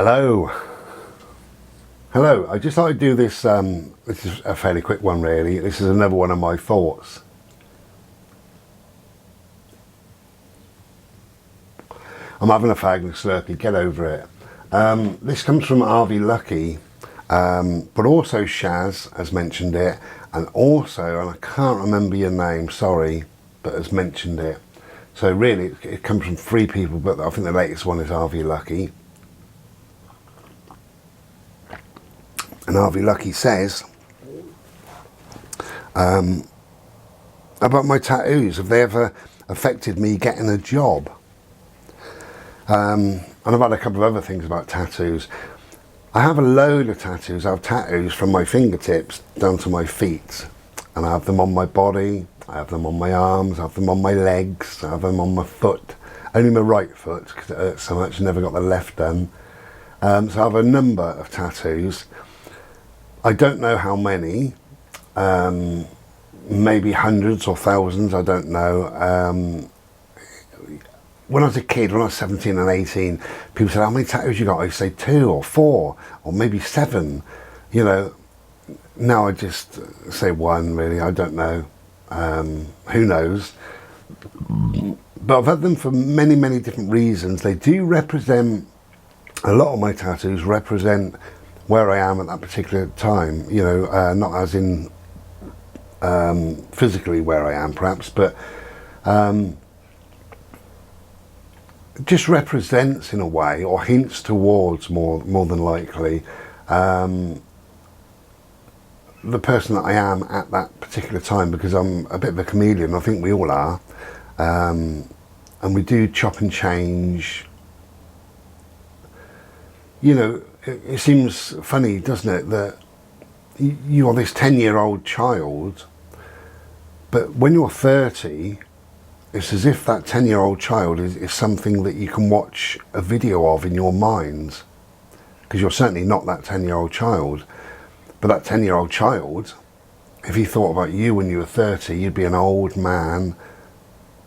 Hello. Hello, I just thought I'd do this, this is a fairly quick one really. This is another one of my thoughts. I'm having a fag and a slurpee, get over it. This comes from RV Lucky, but also Shaz has mentioned it, and also, and I can't remember your name, sorry, but has mentioned it. So really, it comes from 3 people, but I think the latest one is RV Lucky. And RV Lucky says, about my tattoos, have they ever affected me getting a job? And I've had a couple of other things about tattoos. I have a load of tattoos. I have tattoos from my fingertips down to my feet. And I have them on my body, I have them on my arms, I have them on my legs, I have them on my foot. Only my right foot, because it hurts so much, never got the left done. So I have a number of tattoos. I don't know how many, maybe hundreds or thousands, I don't know. When I was a kid, when I was 17 and 18, people said, how many tattoos you got? I say 2 or 4 or maybe 7, you know. Now I just say 1 really, I don't know. Who knows? But I've had them for many, many different reasons. They do represent, a lot of my tattoos represent where I am at that particular time, you know, not as in physically where I am perhaps, but just represents in a way, or hints towards more than likely, the person that I am at that particular time, because I'm a bit of a chameleon, I think we all are, and we do chop and change, you know. It seems funny, doesn't it, that you are this 10-year-old child, but when you're 30, it's as if that 10-year-old child is something that you can watch a video of in your mind, because you're certainly not that 10-year-old child. But that 10-year-old child, if he thought about you when you were 30, you'd be an old man,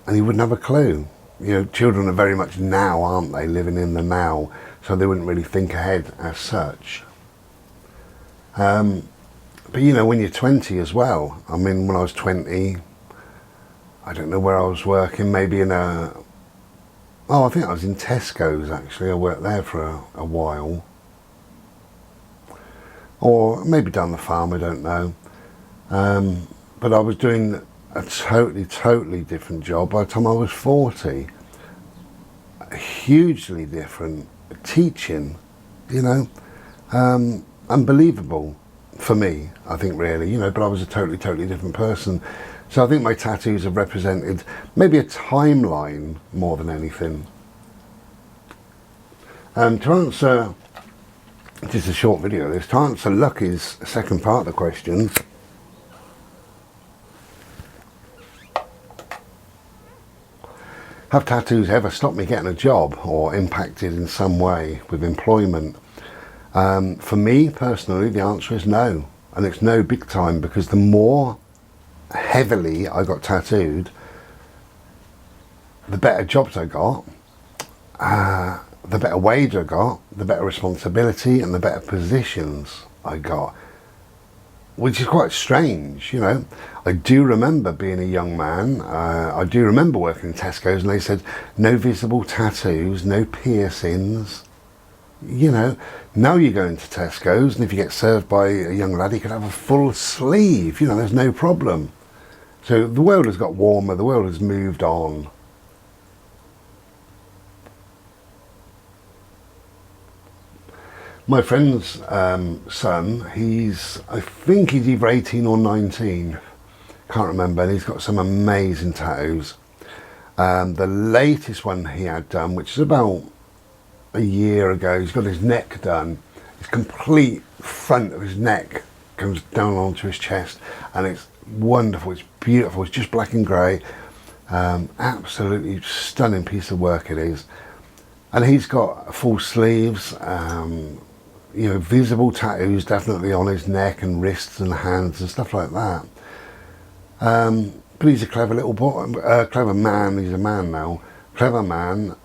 and he wouldn't have a clue. You know, children are very much now, aren't they, living in the now, so they wouldn't really think ahead as such. But you know, when you're 20 as well, I mean, when I was 20, I don't know where I was working, maybe in I think I was in Tesco's actually, I worked there for a while. Or maybe down the farm, I don't know. But I was doing a totally different job by the time I was 40. Hugely different. Teaching, you know, unbelievable for me, I think, really, you know, but I was a totally different person. So I think my tattoos have represented maybe a timeline more than anything. To answer, just a short video this, to answer Lucky's second part of the question, have tattoos ever stopped me getting a job or impacted in some way with employment? For me personally, the answer is no, and it's no big time, because the more heavily I got tattooed, the better jobs I got, the better wage I got, the better responsibility and the better positions I got, which is quite strange, you know. I do remember being a young man, I do remember working in Tesco's, and they said no visible tattoos, no piercings, you know. Now you go into Tesco's, and if you get served by a young lad, he could have a full sleeve, you know, there's no problem. So the world has got warmer, the world has moved on. My friend's son, I think he's either 18 or 19, can't remember, and he's got some amazing tattoos. The latest one he had done, which is about a year ago, he's got his neck done. His complete front of his neck comes down onto his chest, and it's wonderful, it's beautiful, it's just black and grey. Absolutely stunning piece of work it is. And he's got full sleeves, you know, visible tattoos definitely on his neck and wrists and hands and stuff like that. But he's a clever little boy, clever man, he's a man now, clever man,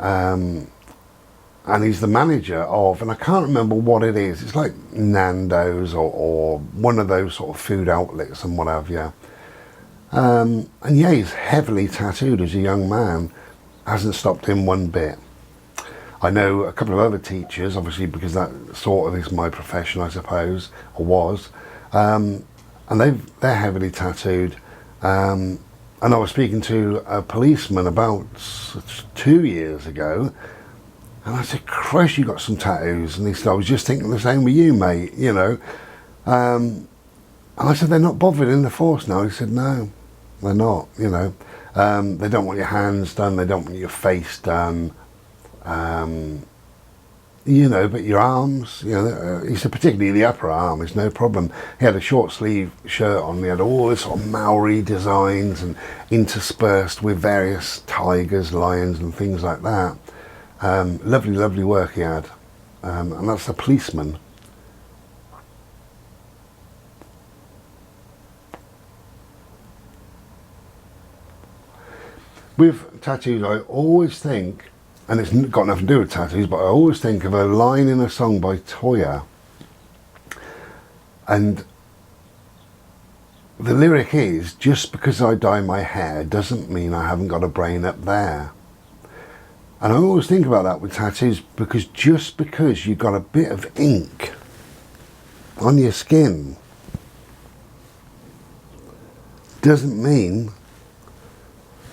and he's the manager of, and I can't remember what it is. It's like Nando's or one of those sort of food outlets and what have you. And yeah, he's heavily tattooed as a young man. Hasn't stopped him one bit. I know a couple of other teachers, obviously, because that sort of is my profession, I suppose, or was, and they're heavily tattooed. And I was speaking to a policeman about 2 years ago, and I said, Christ, you got some tattoos. And he said, I was just thinking the same with you, mate, you know. And I said, they're not bothered in the force now. He said, no, they're not, you know. They don't want your hands done, they don't want your face done. You know, but your arms, you know, he said particularly the upper arm is no problem. He had a short sleeve shirt on, he had all this sort of Maori designs and interspersed with various tigers, lions and things like that. Lovely, lovely work he had. And that's a policeman. With tattoos, I always think, and it's got nothing to do with tattoos, but I always think of a line in a song by Toya. And the lyric is, just because I dye my hair doesn't mean I haven't got a brain up there. And I always think about that with tattoos, because just because you've got a bit of ink on your skin doesn't mean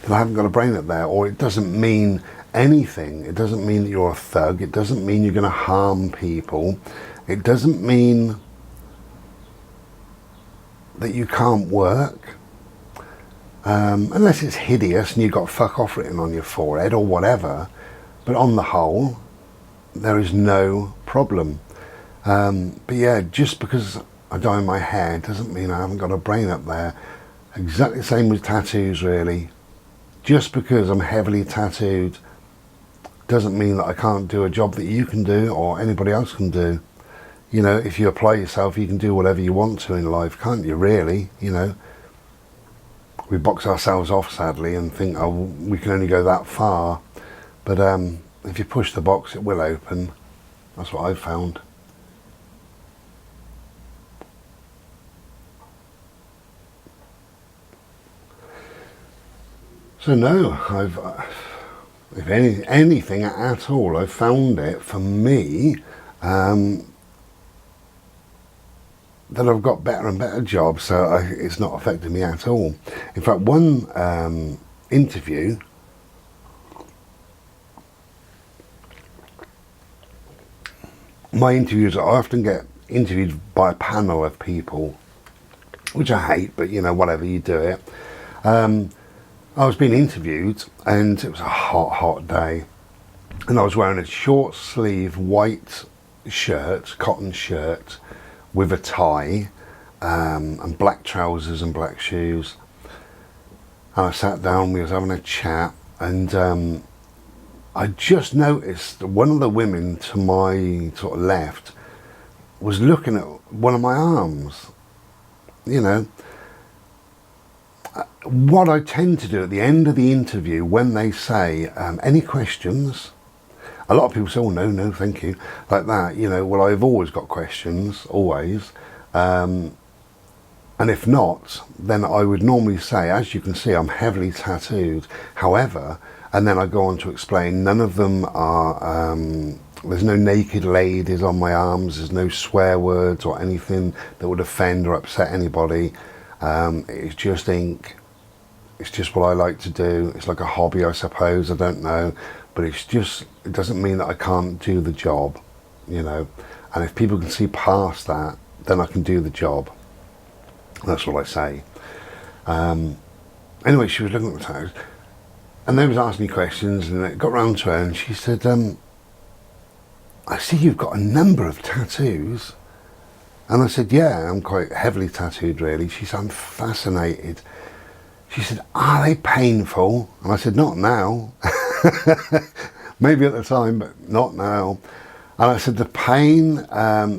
that I haven't got a brain up there, or it doesn't mean anything. It doesn't mean that you're a thug. It doesn't mean you're going to harm people. It doesn't mean that you can't work, unless it's hideous and you've got fuck off written on your forehead or whatever. But on the whole, there is no problem. But yeah, just because I dye my hair doesn't mean I haven't got a brain up there. Exactly the same with tattoos, really. Just because I'm heavily tattooed doesn't mean that I can't do a job that you can do or anybody else can do. You know, if you apply yourself, you can do whatever you want to in life, can't you, really? You know, we box ourselves off, sadly, and think, oh, we can only go that far. But if you push the box, it will open. That's what I've found. So no, if anything at all, I've found it for me that I've got better and better jobs, so it's not affecting me at all. In fact, one interview, my interviews, I often get interviewed by a panel of people, which I hate, but you know, whatever, you do it. I was being interviewed, and it was a hot day, and I was wearing a short sleeve white shirt, cotton shirt, with a tie, and black trousers and black shoes. And I sat down, we was having a chat, and I just noticed that one of the women to my sort of left was looking at one of my arms, you know. What I tend to do at the end of the interview, when they say, any questions? A lot of people say, oh, no, thank you, like that, you know. Well, I've always got questions, always. And if not, then I would normally say, as you can see, I'm heavily tattooed. However, and then I go on to explain, none of them are, there's no naked ladies on my arms, there's no swear words or anything that would offend or upset anybody. It's just ink. It's just what I like to do. It's like a hobby, I suppose, I don't know. But it's just, it doesn't mean that I can't do the job, you know. And if people can see past that, then I can do the job. That's what I say. Anyway, she was looking at the tattoos, and they was asking me questions, and it got round to her, and she said, I see you've got a number of tattoos. And I said, yeah, I'm quite heavily tattooed, really. She said, I'm fascinated. She said, are they painful? And I said, not now. Maybe at the time, but not now. And I said, the pain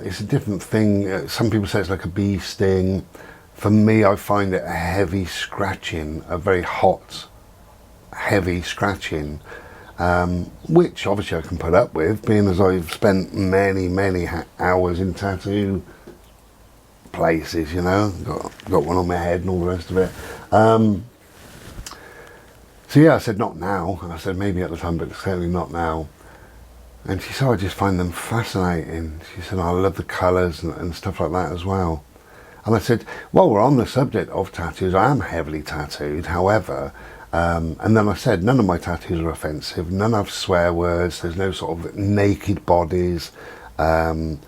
is a different thing. Some people say it's like a bee sting. For me, I find it a heavy scratching, a very hot, heavy scratching. which obviously I can put up with, being as I've spent many hours in tattoo places, you know, got one on my head and all the rest of it. So yeah, I said not now. I said maybe at the time, but certainly not now. And she said, I just find them fascinating. She said, I love the colours and stuff like that as well. And I said, while we're on the subject of tattoos, I am heavily tattooed, however, and then I said, none of my tattoos are offensive, none have swear words, there's no sort of naked bodies, there's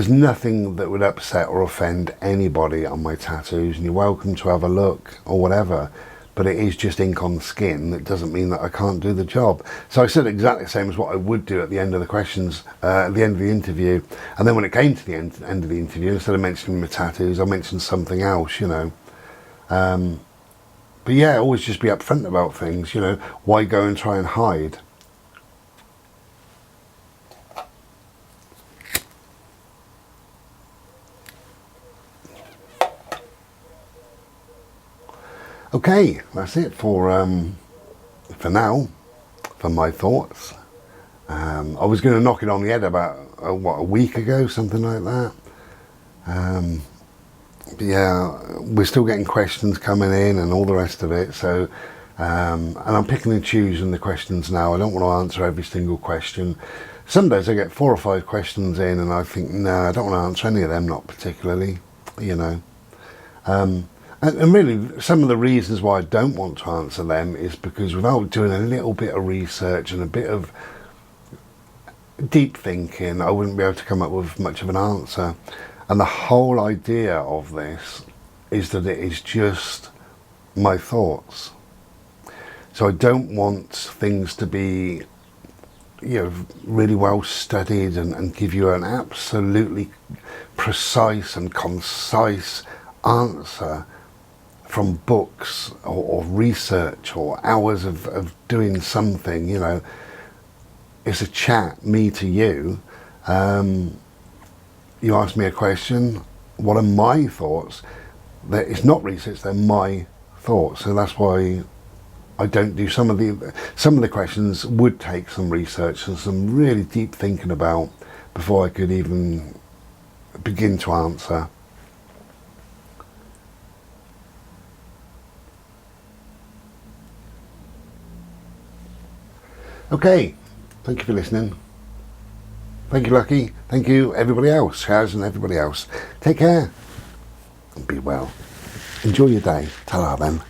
nothing that would upset or offend anybody on my tattoos, and you're welcome to have a look or whatever. But it is just ink on the skin. That doesn't mean that I can't do the job. So I said exactly the same as what I would do at the end of the questions, at the end of the interview. And then when it came to the end of the interview, instead of mentioning my tattoos, I mentioned something else, you know. But yeah, always just be upfront about things, you know. Why go and try and hide? Okay, that's it for now, for my thoughts. I was going to knock it on the head about, a week ago, something like that. But yeah, we're still getting questions coming in and all the rest of it. So, and I'm picking and choosing the questions now. I don't want to answer every single question. Some days I get 4 or 5 questions in and I think, no, I don't want to answer any of them, not particularly, you know. And really, some of the reasons why I don't want to answer them is because without doing a little bit of research and a bit of deep thinking, I wouldn't be able to come up with much of an answer. And the whole idea of this is that it is just my thoughts. So I don't want things to be, you know, really well studied and give you an absolutely precise and concise answer from books or research or hours of doing something, you know. It's a chat, me to you. You ask me a question, what are my thoughts? It's not research, they're my thoughts. So that's why I don't do some of the questions would take some research and some really deep thinking about before I could even begin to answer. Okay, thank you for listening. Thank you, Lucky. Thank you, everybody else, Shaz and everybody else. Take care and be well. Enjoy your day. Ta-ra then.